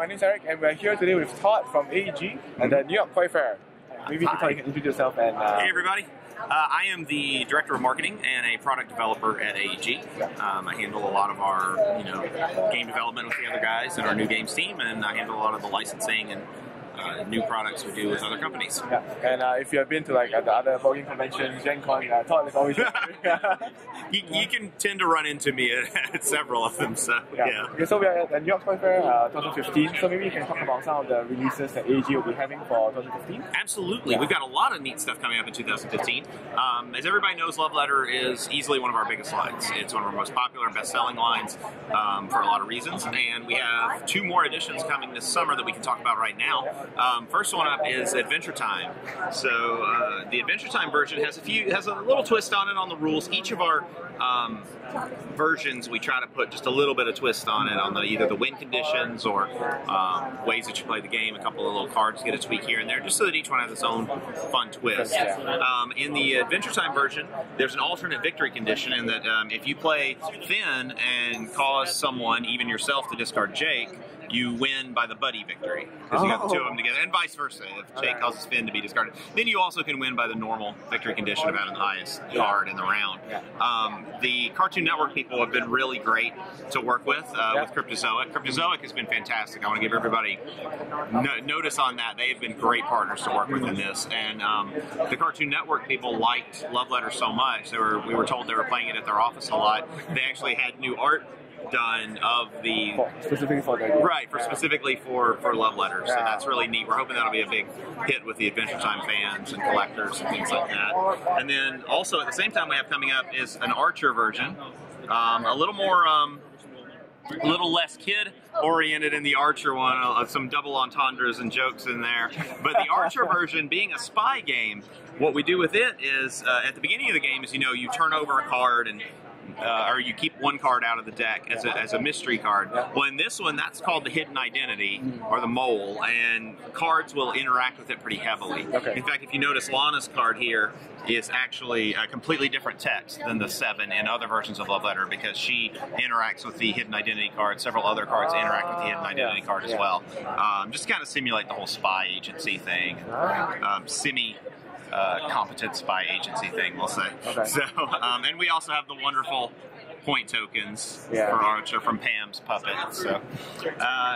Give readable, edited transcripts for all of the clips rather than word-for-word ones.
my name is Eric, and we're here today with Todd from AEG and the New York Toy Fair. Maybe you can introduce yourself and... Hey everybody, I am the Director of Marketing and a Product Developer at AEG. I handle a lot of our game development with the other guys and our new games team, and I handle a lot of the licensing and new products we do with other companies. Yeah. And if you have been to like the other board game conventions, Gen Con, Todd is always you can tend to run into me at several of them, so yeah. Okay, so we are at the New York Toy Fair 2015, so maybe you can talk about some of the releases that AEG will be having for 2015? Absolutely. We've got a lot of neat stuff coming up in 2015. As everybody knows, Love Letter is easily one of our biggest lines. It's one of our most popular, best-selling lines for a lot of reasons, and we have 2 more editions coming this summer that we can talk about right now. First one up is Adventure Time. So the Adventure Time version has a little twist on it on the rules. Each of our versions, we try to put just a little bit of twist on it, on either the win conditions or ways that you play the game. A couple of little cards get a tweak here and there, just so that each one has its own fun twist. In the Adventure Time version, there's an alternate victory condition in that if you play Finn and cause someone, even yourself, to discard Jake, you win by the buddy victory, because you got the 2 of them together, and vice versa. If Jake causes Finn to be discarded, then you also can win by the normal victory condition of having the highest card in the round. The Cartoon Network people have been really great to work with Cryptozoic. Cryptozoic has been fantastic. I want to give everybody notice on that. They've been great partners to work with in this, and the Cartoon Network people liked Love Letter so much. We were told they were playing it at their office a lot. They actually had new art done of the specifically for Love Letter, so that's really neat. We're hoping that'll be a big hit with the Adventure Time fans and collectors and things like that. And then also at the same time we have coming up is an Archer version, a little more a little less kid-oriented in the Archer one, some double entendres and jokes in there. But the Archer version, being a spy game, what we do with it is, at the beginning of the game is, you turn over a card and or you keep one card out of the deck as a mystery card. Well, in this one, that's called the hidden identity, or the mole, and cards will interact with it pretty heavily. In fact, if you notice, Lana's card here is actually a completely different text than the 7 in other versions of Love Letter, because she interacts with the hidden identity card. Several other cards interact with the hidden identity card as well. Just kind of simulate the whole spy agency thing, competent spy agency thing, we'll say. So, and we also have the wonderful point tokens for Archer from Pam's puppet. So,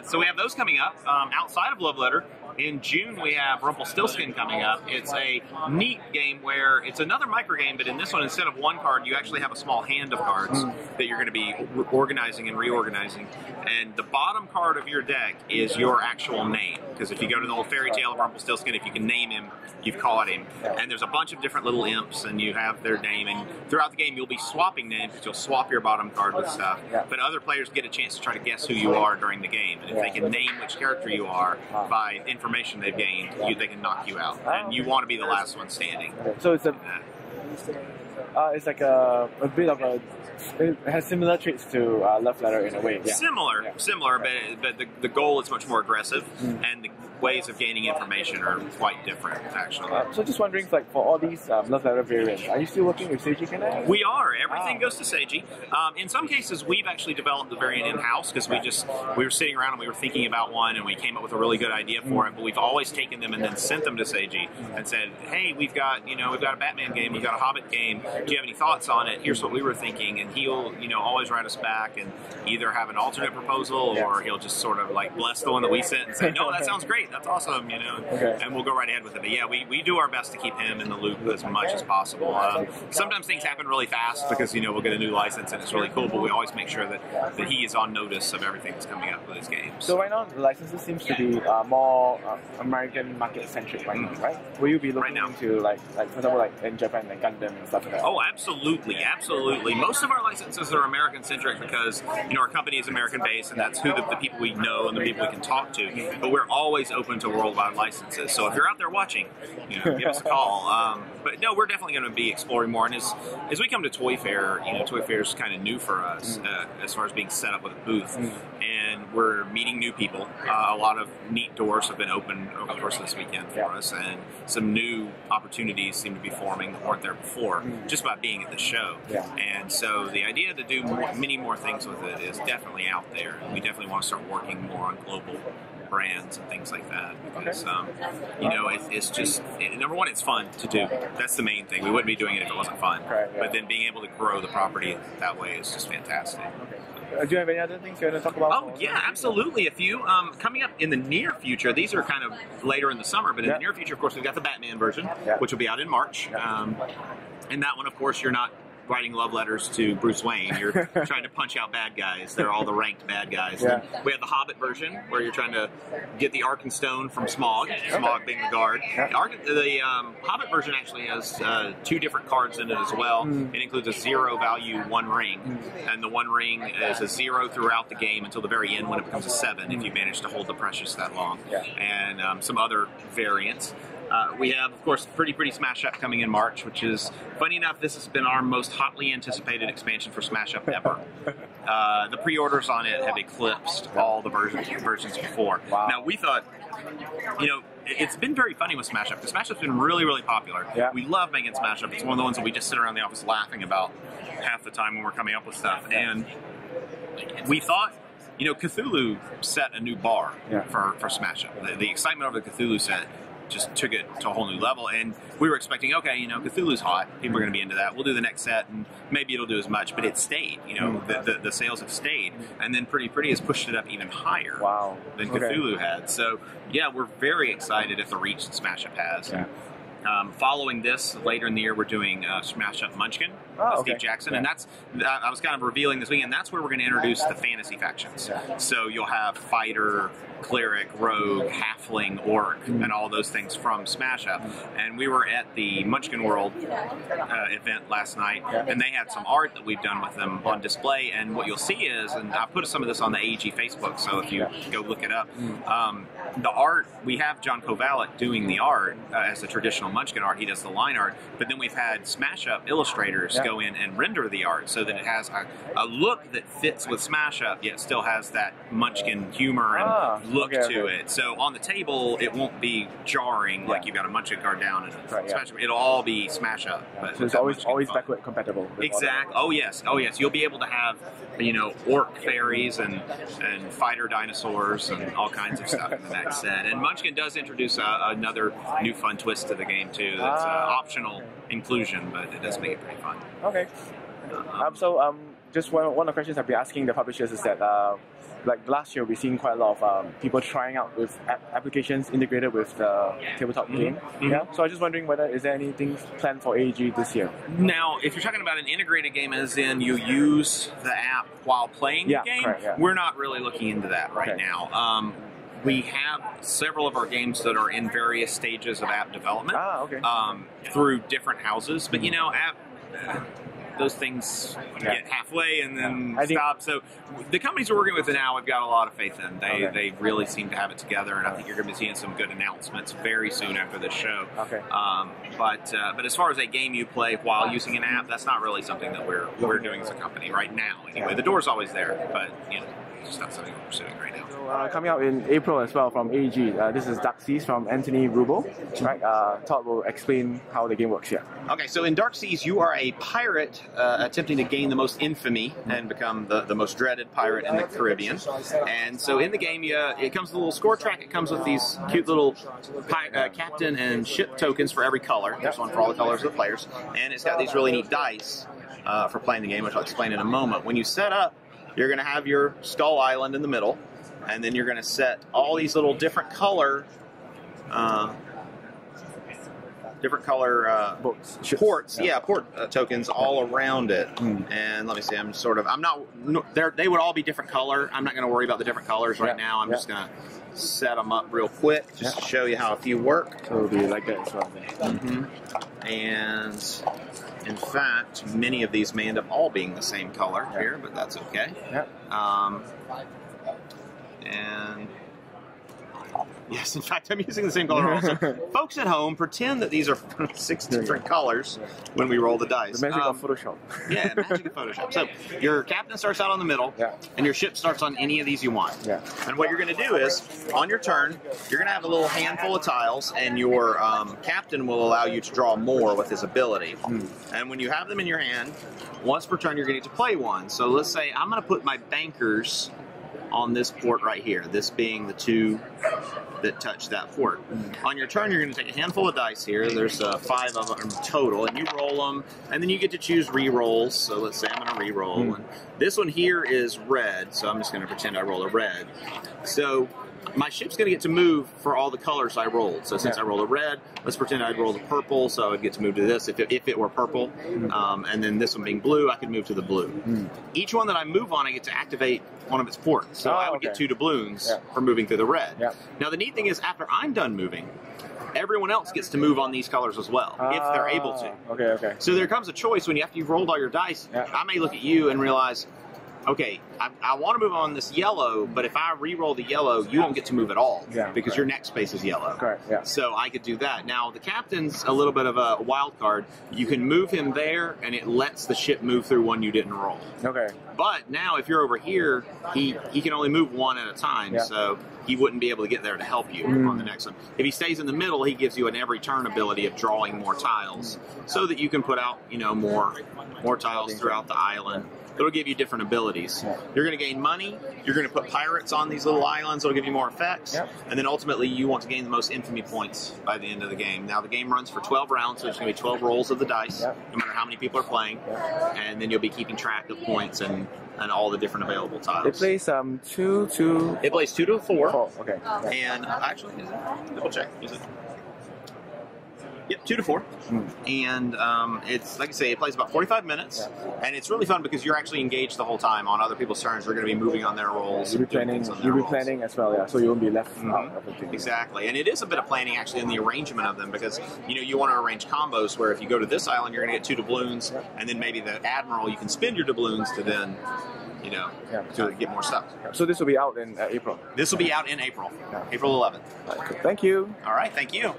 so we have those coming up. Outside of Love Letter, in June we have Rumpelstiltskin coming up. It's a neat game where it's another micro game, but in this one, instead of one card, you actually have a small hand of cards that you're going to be organizing and reorganizing. And the bottom card of your deck is your actual name, because if you go to the old fairy tale of Rumpelstiltskin, if you can name him, you've caught him. And there's a bunch of different little imps, and you have their name. And throughout the game, you'll be swapping names, because you'll swap your bottom card with stuff. But other players get a chance to try to guess who you are during the game. And if they can name which character you are by information they've gained, they can knock you out. And you want to be the last one standing. So it's it's like a bit of a... It has similar traits to Love Letter in a way. Similar, but the goal is much more aggressive, and the ways of gaining information are quite different, actually. So just wondering, like, for all these Love Letter variants, are you still working with Seiji Kanai? We are. Everything goes to Seiji. In some cases, we've actually developed the variant in-house, because we were sitting around and we were thinking about one, and we came up with a really good idea for it, but we've always taken them and then sent them to Seiji and said, hey, we've got a Batman game, we've got a Hobbit game, do you have any thoughts on it? Here's what we were thinking. And he'll, always write us back and either have an alternate proposal, or he'll just sort of like bless the one that we sent and say, no, that sounds great, that's awesome, and we'll go right ahead with it. But yeah, we do our best to keep him in the loop as much as possible. Sometimes things happen really fast, because, we'll get a new license and it's really cool, but we always make sure that he is on notice of everything that's coming up with his games. So right now, the licenses seems to be more American market-centric right now, right? Will you be looking into, like for example, like in Japan, like Gundam and stuff like that? Oh, absolutely, absolutely. Most of our licenses are American-centric because, our company is American-based, and that's who the people we know and the people we can talk to. But we're always open to worldwide licenses. So if you're out there watching, give us a call. But no, we're definitely going to be exploring more. And as we come to Toy Fair, Toy Fair is kind of new for us as far as being set up with a booth. And we're meeting new people. A lot of neat doors have been opened over the course of this weekend for us, and some new opportunities seem to be forming that weren't there before, just by being at the show. And so the idea to do many more things with it is definitely out there. We definitely want to start working more on global brands and things like that. Because, you know, it's just, number one, it's fun to do. That's the main thing. We wouldn't be doing it if it wasn't fun. Right, yeah. But then being able to grow the property that way is just fantastic. Do you have any other things you want to talk about? Oh, yeah, absolutely. A few. Coming up in the near future, these are kind of later in the summer, but in the near future, of course, we've got the Batman version, which will be out in March. And that one, of course, you're not writing love letters to Bruce Wayne. You're trying to punch out bad guys. They're all the ranked bad guys. Yeah. We have the Hobbit version, where you're trying to get the Arkenstone from Smog, Smog being the guard. The Hobbit version actually has 2 different cards in it as well. It includes a 0 value 1 ring, and the 1 ring is a 0 throughout the game until the very end when it becomes a 7 if you manage to hold the Precious that long. And some other variants. We have, of course, Pretty Smash Up coming in March, which is, funny enough, this has been our most hotly anticipated expansion for Smash Up ever. The pre-orders on it have eclipsed all the versions before. Wow. Now, we thought, you know, it's been very funny with Smash Up, because Smash Up's been really, really popular. We love making Smash Up. It's one of the ones that we just sit around the office laughing about half the time when we're coming up with stuff. And we thought, you know, Cthulhu set a new bar for Smash Up. The excitement over the Cthulhu set just took it to a whole new level, and we were expecting, okay, you know, Cthulhu's hot, people are going to be into that, we'll do the next set, and maybe it'll do as much, but it stayed, you know, the sales have stayed, and then Pretty has pushed it up even higher than Cthulhu had, so yeah, we're very excited at the reach that Smash Up has. Following this, later in the year, we're doing Smash Up Munchkin with Steve Jackson, and that's, I was kind of revealing this weekend, that's where we're going to introduce the fantasy factions. So you'll have Fighter, Cleric, Rogue, Halfling, Orc, and all those things from Smash Up. And we were at the Munchkin World event last night, and they had some art that we've done with them on display, and what you'll see is, and I put some of this on the AEG Facebook, so if you go look it up, the art, we have John Kovalik doing the art as the traditional Munchkin art, he does the line art, but then we've had Smash Up illustrators go in and render the art so that it has a look that fits with Smash Up, yet still has that Munchkin humor and look to it. So on the table, it won't be jarring like you've got a Munchkin card down and Smash Up. It'll all be Smash Up. But so it's always backward compatible. Exactly. Oh yes. You'll be able to have, you know, Orc fairies and Fighter dinosaurs and all kinds of stuff in the next set. And Munchkin does introduce another new fun twist to the game too. That's optional inclusion, but it does make it pretty fun. Okay. Just one of the questions I've been asking the publishers is that, like last year, we've seen quite a lot of people trying out with applications integrated with the tabletop game. So I was just wondering whether is there anything planned for AEG this year? Now, if you're talking about an integrated game, as in you use the app while playing the game, we're not really looking into that right now. We have several of our games that are in various stages of app development through different houses, but you know, those things get halfway and then stop. So the companies we're working with now, I've got a lot of faith in. They really seem to have it together, and I think you're going to be seeing some good announcements very soon after this show. But as far as a game you play while using an app, that's not really something that we're doing as a company right now. Anyway, the door's always there, but you know, it's just not something we're pursuing right now. Coming out in April as well from AEG, this is Dark Seas from Anthony Rubo. Right? Todd will explain how the game works here. Okay, so in Dark Seas, you are a pirate attempting to gain the most infamy and become the most dreaded pirate in the Caribbean. And so in the game, it comes with a little score track. It comes with these cute little captain and ship tokens for every color. There's one for all the colors of the players. And it's got these really neat dice for playing the game, which I'll explain in a moment. When you set up, you're going to have your Skull Island in the middle. And then you're going to set all these little different color ports, port tokens all around it. And let me see, they would all be different color. I'm not going to worry about the different colors right now. I'm just going to set them up real quick just to show you how a few work. So it'll be like that as well. And in fact, many of these may end up all being the same color here, but that's okay. And yes, in fact, I'm using the same color also. Folks at home, pretend that these are 6 different colors when we roll the dice. The magic of Photoshop. Yeah, magic of Photoshop. So your captain starts out on the middle, and your ship starts on any of these you want. And what you're going to do is, on your turn, you're going to have a little handful of tiles, and your captain will allow you to draw more with his ability. And when you have them in your hand, once per turn, you're going to get to play one. So let's say I'm going to put my bankers on this port right here, this being the 2 that touch that port. On your turn, you're going to take a handful of dice here. There's 5 of them total, and you roll them, and then you get to choose re-rolls. So let's say I'm going to re-roll. And this one here is red, so I'm just going to pretend I roll a red. So my ship's going to get to move for all the colors I rolled. So since I rolled a red, let's pretend I'd roll the purple, so I'd get to move to this if it were purple. And then this one being blue, I could move to the blue. Each one that I move on, I get to activate one of its ports. So I would get 2 doubloons for moving through the red. Now the neat thing is, after I'm done moving, everyone else gets to move on these colors as well, if they're able to. Okay. So there comes a choice when after you've rolled all your dice, I may look at you and realize, okay, I want to move on this yellow, but if I re-roll the yellow, you won't get to move at all because your next space is yellow. Correct. So I could do that. Now, the captain's a little bit of a wild card. You can move him there, and it lets the ship move through one you didn't roll. Okay. But now, if you're over here, he can only move 1 at a time, so he wouldn't be able to get there to help you on the next one. If he stays in the middle, he gives you an every turn ability of drawing more tiles so that you can put out, more tiles throughout the island. It'll give you different abilities. You're going to gain money. You're going to put pirates on these little islands. It'll give you more effects. And then ultimately, you want to gain the most infamy points by the end of the game. Now, the game runs for 12 rounds, so there's going to be 12 rolls of the dice, no matter how many people are playing. And then you'll be keeping track of points and all the different available tiles. It plays 2 to... It plays 2 to 4. Okay. And actually, double check. Is it? Yep, 2 to 4. And it's, like I say, it plays about 45 minutes. And it's really fun because you're actually engaged the whole time on other people's turns. They're going to be moving on their rolls. You'll be planning as well, so you won't be left out of the game. Exactly. And it is a bit of planning, actually, in the arrangement of them because, you want to arrange combos where if you go to this island, you're going to get 2 doubloons. And then maybe the admiral, you can spend your doubloons to then... to get more stuff. So this will be out in April? This will be out in April, April 11th. Thank you. All right, thank you.